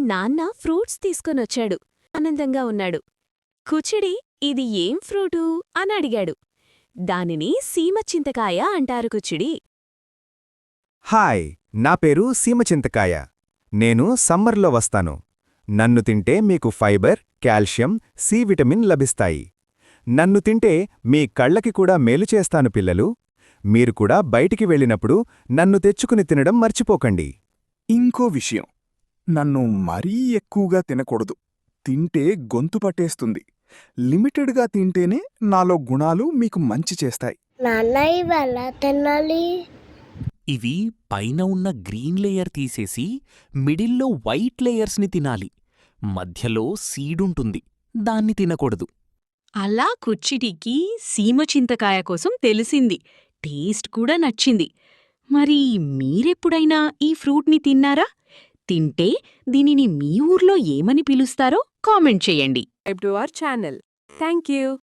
నాన్న ఫ్రూట్స్ తీసుకొనొచ్చాడు. ఆనందంగా ఉన్నాడు. కుచిడి, ఇది ఏం ఫ్రూటు అని అడిగాడు. దానిని సీమచింతకాయ అంటారు కుచిడి. హాయ్, నా పేరు సీమచింతకాయ. నేను సమ్మర్లో వస్తాను. నన్ను తింటే మీకు ఫైబర్, కాల్షియం, సి విటమిన్ లభిస్తాయి. నన్ను తింటే మీ కళ్ళకి కూడా మేలు చేస్తాను పిల్లలు. మీరు కూడా బయటికి వెళ్ళినప్పుడు నన్ను తెచ్చుకుని తినడం మర్చిపోకండి. ఇంకో విషయం, నన్ను మరీ ఎక్కువగా తినకూడదు. తింటే గొంతు పట్టేస్తుంది. లిమిటెడ్గా తింటేనే నాలో గుణాలు మీకు మంచి చేస్తాయి. నాన్న ఇవాళ తినాలి. ఇవి పైన ఉన్న గ్రీన్ లేయర్ తీసేసి మిడిల్లో వైట్ లేయర్స్ని తినాలి. మధ్యలో సీడుంటుంది, దాన్ని తినకూడదు. అలా కుచ్చిడికి సీమచింతకాయ కోసం తెలిసింది. టేస్ట్ కూడా నచ్చింది. మరి మీరెప్పుడైనా ఈ ఫ్రూట్ని తిన్నారా? తింటే దీనిని మీ ఊర్లో ఏమని పిలుస్తారో కామెంట్ చెయ్యండి. Subscribe to our channel. Thank you.